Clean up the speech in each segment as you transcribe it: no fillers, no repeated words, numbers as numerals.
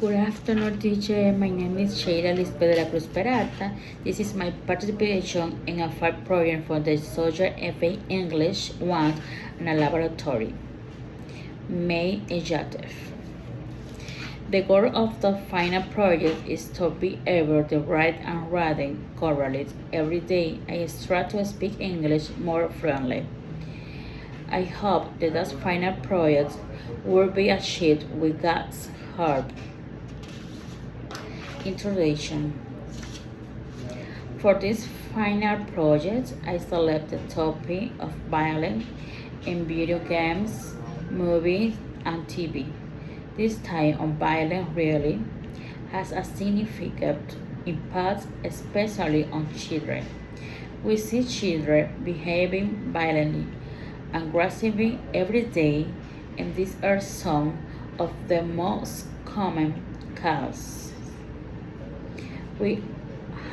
Good afternoon, teacher. My name is Sheila Lispe de la Cruz Peralta. This is my participation in a FAR program for the Social FA English 1 and a laboratory. May Ejatef. The goal of the final project is to be able to write and read correctly every day. I strive to speak English more fluently. I hope that this final project will be achieved with God's help. Introduction. For this final project, I selected the topic of violence in video games, movies, and TV. This type of violence really has a significant impact, especially on children. We see children behaving violently and aggressively every day, and these are some of the most common causes. We,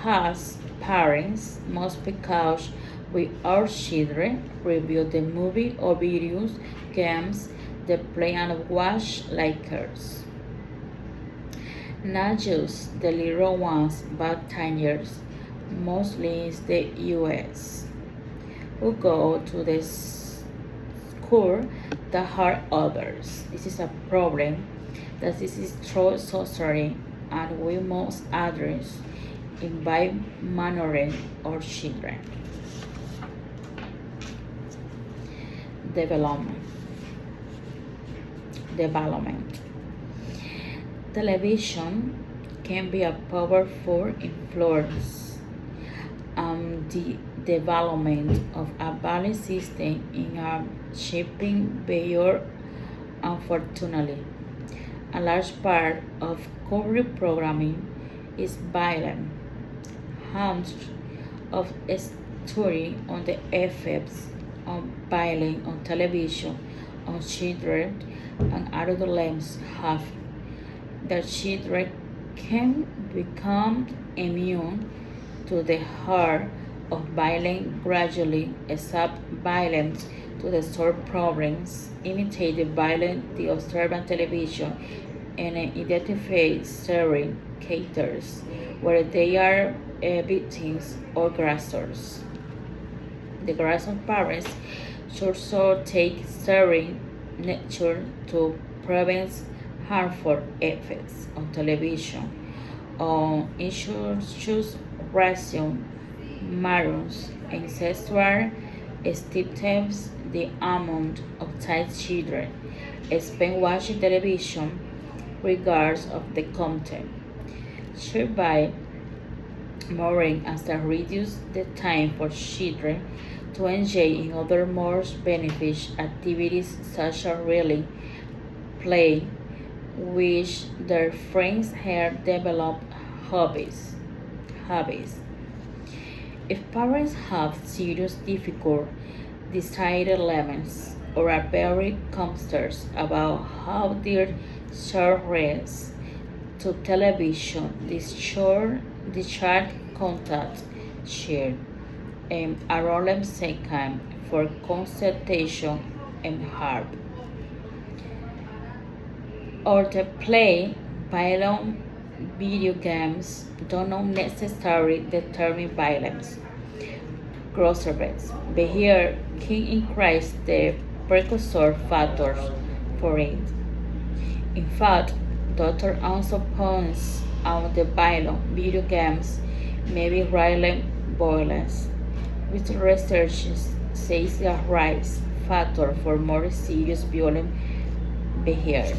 as parents, must be cautious with our children, review the movie or videos, games they play and watch like us. Not just the little ones, but teenagers, mostly in the US, who go to the school that hurt others. This is a problem that this is through society, and we must address it by monitoring our children. Development. Television can be a powerful influence on the development of a value system in a shaping behavior. Unfortunately, a large part of current programming is violent. Hundreds of studies on the effects of violence on television on children and adolescents have that children can become immune to the harm of violence gradually, accept violence to the solve problems, imitate the violence they observe on television, and identify certain cases where they are victims or aggressors. The aggressor parents should also take certain measures to prevent harmful effects on television on issues racism, marriage, and sexual stereotypes. The amount of time children spend watching television, regardless of the content, should by monitoring as to reduce the time for children to engage in other more beneficial activities such as reading, play, which their friends have developed hobbies. If parents have serious difficulty deciding limits or are very concerned about how their child reads to television, the child contact share around second for consultation and help. Or to play violent video games do not necessarily determine violence. Groceries behavior can increase the precursor factors for it. In fact, Dr. also points out the violent video games may be violent violence, which research says a risk factor for more serious violent behavior.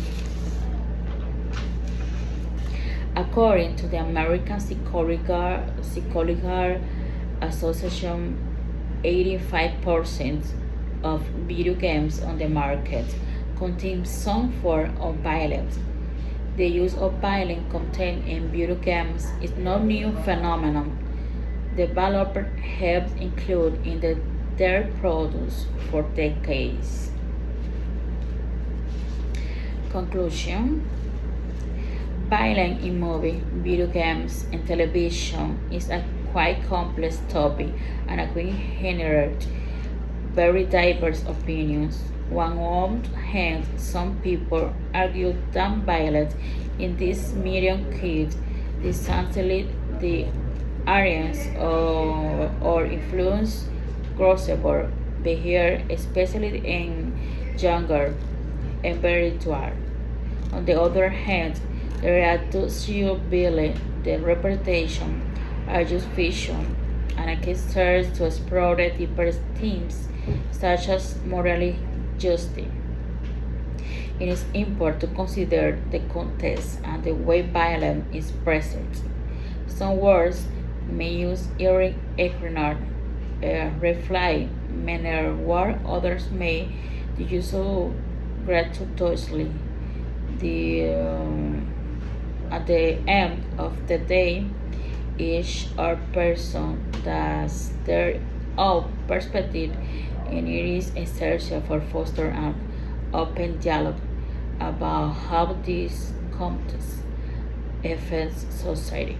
According to the American Psychological Association, 85% of video games on the market contain some form of violence. The use of violent content in video games is not new phenomenon. Developers have included in their products for decades. Conclusion. Violence in movies, video games, and television is a quite complex topic and can generate very diverse opinions. One on hand, some people argue that violence in this medium could distantly the areas or influence crossover behavior, especially in younger individuals. On the other hand, the reducibility, the representation, are just fiction, and a case starts to explore deeper themes such as morality, justice. It is important to consider the context and the way violence is present. Some words may use irregular reply manner, while others may use so gratuitously. At the end of the day, each or person does their own perspective, and it is essential for foster an open dialogue about how this context affects society.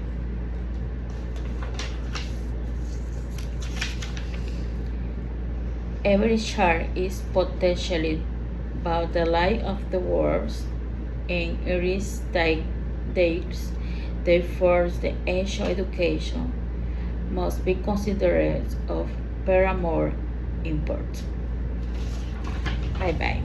Every child is potentially about the life of the world, and it is dates. Therefore, the ancient education must be considered of paramount import. Bye bye.